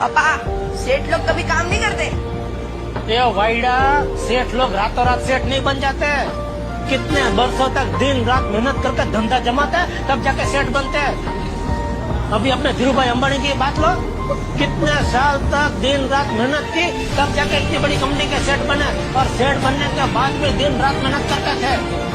पापा, सेठ लोग कभी काम नहीं करते। ये वाइडा, सेठ लोग रातों रात सेठ नहीं बन जाते। कितने वर्षों तक दिन रात मेहनत करके धंधा जमाते हैं, तब जाके सेठ बनते हैं। अभी अपने धीरू भाई अंबानी की बात लो, कितने साल तक दिन रात मेहनत की, तब जाके इतनी बड़ी कंपनी के सेठ बने। और सेठ बनने के बाद भी दिन रात मेहनत करते थे।